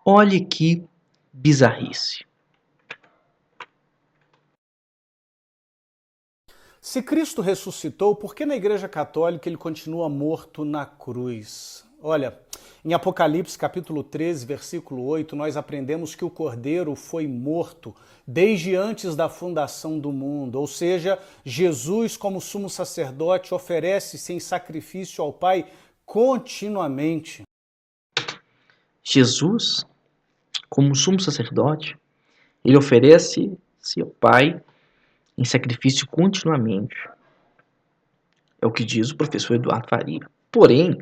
Olhe que bizarrice. Se Cristo ressuscitou, por que na Igreja Católica ele continua morto na cruz? Olha, em Apocalipse capítulo 13, versículo 8, nós aprendemos que o Cordeiro foi morto desde antes da fundação do mundo, ou seja, Jesus, como sumo sacerdote, oferece-se em sacrifício ao Pai continuamente. Jesus, como sumo sacerdote, ele oferece-se ao Pai em sacrifício continuamente. É o que diz o professor Eduardo Faria. Porém,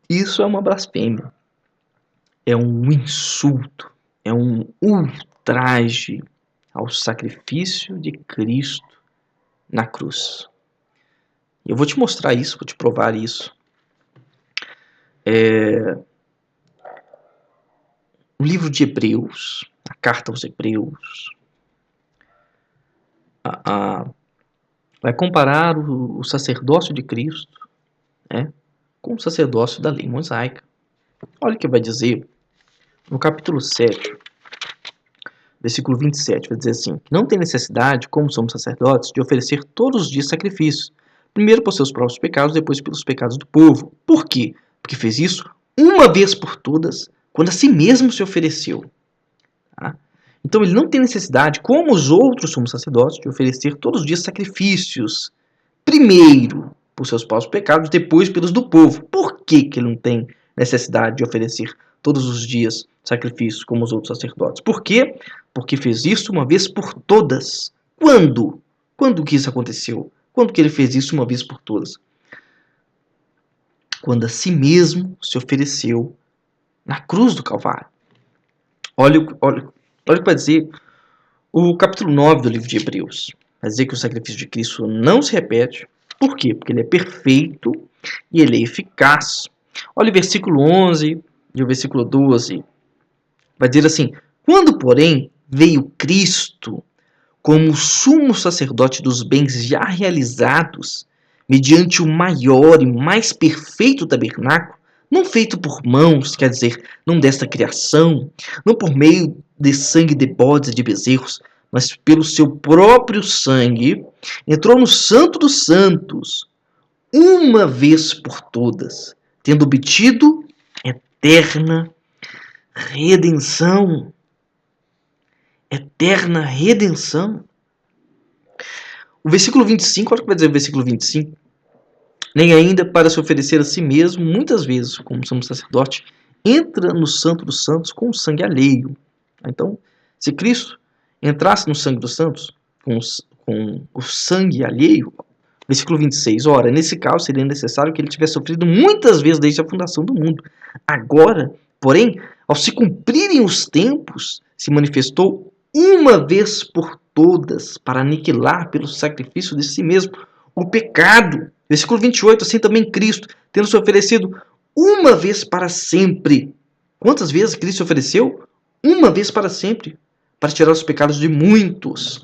isso é uma blasfêmia. É um insulto. É um ultraje ao sacrifício de Cristo na cruz. Eu vou te mostrar isso, vou te provar isso. No livro de Hebreus, a carta aos Hebreus, vai comparar o sacerdócio de Cristo, né, com o sacerdócio da lei mosaica. Olha o que vai dizer no capítulo 7, versículo 27, vai dizer assim: não tem necessidade, como somos sacerdotes, de oferecer todos os dias sacrifícios, primeiro por seus próprios pecados, depois pelos pecados do povo. Por quê? Porque fez isso uma vez por todas, quando a si mesmo se ofereceu. Tá? Então ele não tem necessidade, como os outros sumos sacerdotes, de oferecer todos os dias sacrifícios, primeiro por seus próprios pecados, depois pelos do povo. Por que ele não tem necessidade de oferecer todos os dias sacrifícios como os outros sacerdotes? Por quê? Porque fez isso uma vez por todas. Quando? Quando que isso aconteceu? Quando que ele fez isso uma vez por todas? Quando a si mesmo se ofereceu na cruz do Calvário. Olha o que vai dizer o capítulo 9 do livro de Hebreus. Vai dizer que o sacrifício de Cristo não se repete. Por quê? Porque ele é perfeito e ele é eficaz. Olha o versículo 11 e o versículo 12. Vai dizer assim: quando, porém, veio Cristo como sumo sacerdote dos bens já realizados, mediante o maior e mais perfeito tabernáculo, não feito por mãos, quer dizer, não desta criação, não por meio de sangue de bodes e de bezerros, mas pelo seu próprio sangue, entrou no Santo dos Santos, uma vez por todas, tendo obtido eterna redenção. Eterna redenção. O versículo 25, olha o que vai dizer o versículo 25. Nem ainda para se oferecer a si mesmo, muitas vezes, como sumo sacerdote, entra no Santo dos Santos com o sangue alheio. Então, se Cristo entrasse no sangue dos santos com o sangue alheio, versículo 26, ora, nesse caso seria necessário que ele tivesse sofrido muitas vezes desde a fundação do mundo. Agora, porém, ao se cumprirem os tempos, se manifestou uma vez por todas para aniquilar pelo sacrifício de si mesmo o pecado. Versículo 28, assim também Cristo, tendo se oferecido uma vez para sempre. Quantas vezes Cristo se ofereceu? Uma vez para sempre, para tirar os pecados de muitos.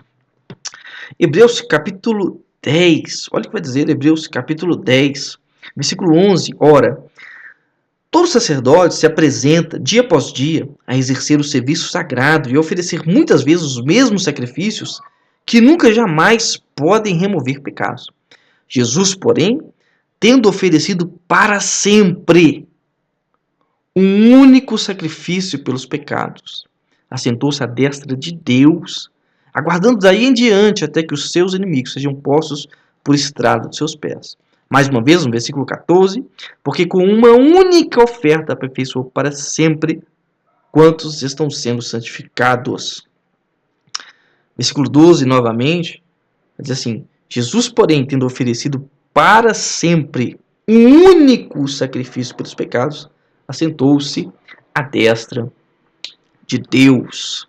Hebreus capítulo 10, olha o que vai dizer Hebreus capítulo 10, versículo 11, ora, todo sacerdote se apresenta dia após dia a exercer o serviço sagrado e a oferecer muitas vezes os mesmos sacrifícios que nunca jamais podem remover pecados. Jesus, porém, tendo oferecido para sempre um único sacrifício pelos pecados, assentou-se à destra de Deus, aguardando daí em diante até que os seus inimigos sejam postos por estrado de seus pés. Mais uma vez, no versículo 14, porque com uma única oferta aperfeiçoou para sempre quantos estão sendo santificados. Versículo 12, novamente, diz assim: Jesus, porém, tendo oferecido para sempre um único sacrifício pelos pecados, assentou-se à destra de Deus.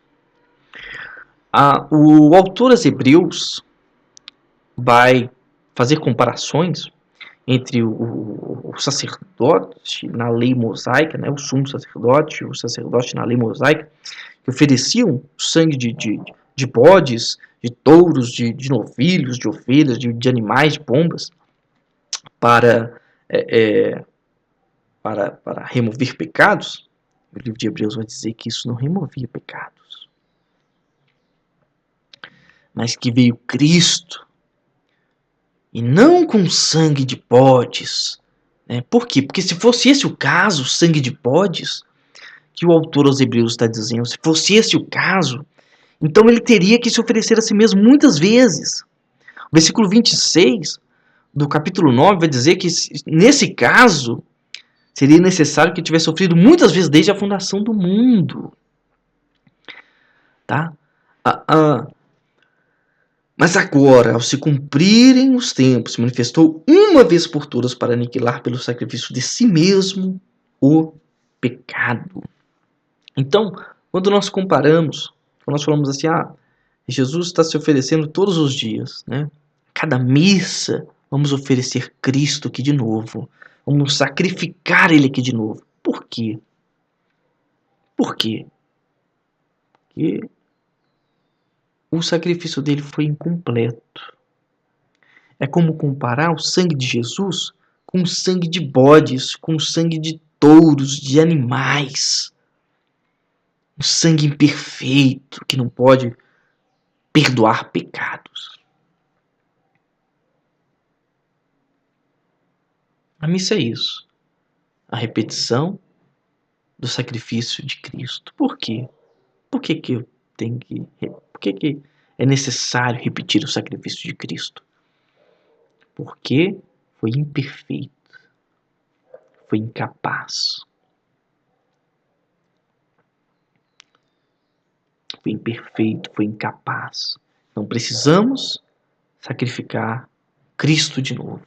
O autor aos Hebreus vai fazer comparações entre o sacerdote na lei mosaica, né, o sumo sacerdote, o sacerdote na lei mosaica, que ofereciam sangue de bodes, de touros, de novilhos, de ovelhas, de animais, de pombas, para remover pecados, O livro de Hebreus vai dizer que isso não removia pecados, mas que veio Cristo, e não com sangue de bodes. Por quê? Porque se fosse esse o caso, sangue de bodes, que o autor aos Hebreus está dizendo, se fosse esse o caso, então ele teria que se oferecer a si mesmo muitas vezes. O versículo 26 do capítulo 9 vai dizer que, nesse caso, seria necessário que tivesse sofrido muitas vezes desde a fundação do mundo. Tá? Mas agora, ao se cumprirem os tempos, se manifestou uma vez por todas para aniquilar pelo sacrifício de si mesmo o pecado. Então, quando nós comparamos, quando nós falamos assim, Jesus está se oferecendo todos os dias, né? Cada missa, vamos oferecer Cristo aqui de novo. Vamos sacrificar Ele aqui de novo. Por quê? Por quê? Porque o sacrifício dele foi incompleto. É como comparar o sangue de Jesus com o sangue de bodes, com o sangue de touros, de animais. Um sangue imperfeito que não pode perdoar pecados. A missa é isso. A repetição do sacrifício de Cristo. Por quê? Por que é necessário repetir o sacrifício de Cristo? Porque foi imperfeito. Foi incapaz. Foi imperfeito, foi incapaz. Então precisamos sacrificar Cristo de novo.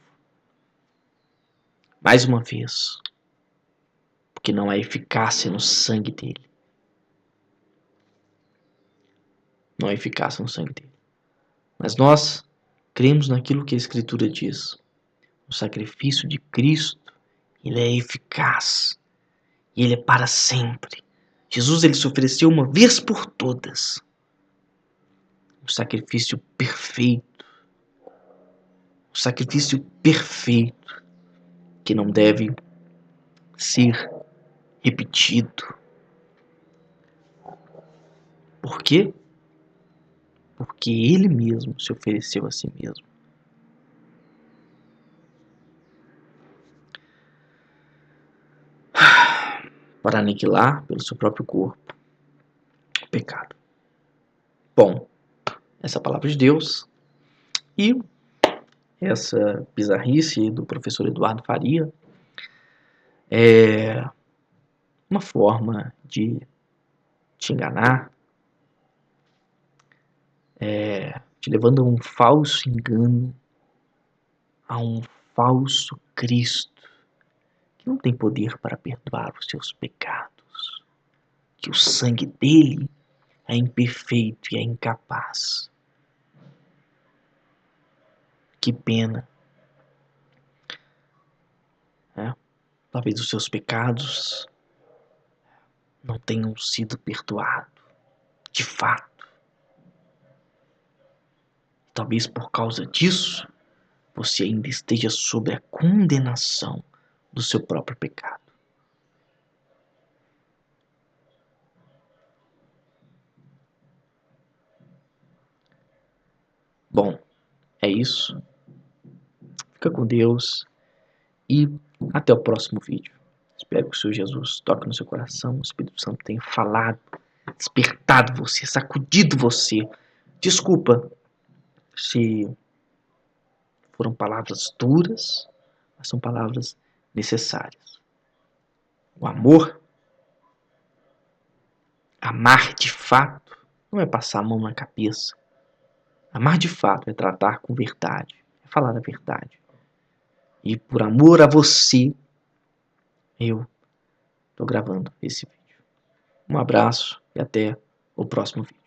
Mais uma vez. Porque não há eficácia no sangue dele. Não há eficácia no sangue dele. Mas nós cremos naquilo que a Escritura diz. O sacrifício de Cristo, ele é eficaz. E ele é para sempre. Jesus, ele se ofereceu uma vez por todas. Um sacrifício perfeito. Um sacrifício perfeito. Que não deve ser repetido. Por quê? Porque ele mesmo se ofereceu a si mesmo. Para aniquilar pelo seu próprio corpo o pecado. Bom, essa é a palavra de Deus. E essa bizarrice do professor Eduardo Faria é uma forma de te enganar, te levando a um falso engano, a um falso Cristo, que não tem poder para perdoar os seus pecados, que o sangue dele é imperfeito e é incapaz. Que pena. Talvez os seus pecados não tenham sido perdoados, de fato. Talvez por causa disso, você ainda esteja sob a condenação do seu próprio pecado. Bom, é isso. Fica com Deus e até o próximo vídeo. Espero que o Senhor Jesus toque no seu coração, o Espírito Santo tenha falado, despertado você, sacudido você. Desculpa se foram palavras duras, mas são palavras necessárias. O amor, amar de fato, não é passar a mão na cabeça. Amar de fato é tratar com verdade, é falar a verdade. E por amor a você, eu estou gravando esse vídeo. Um abraço e até o próximo vídeo.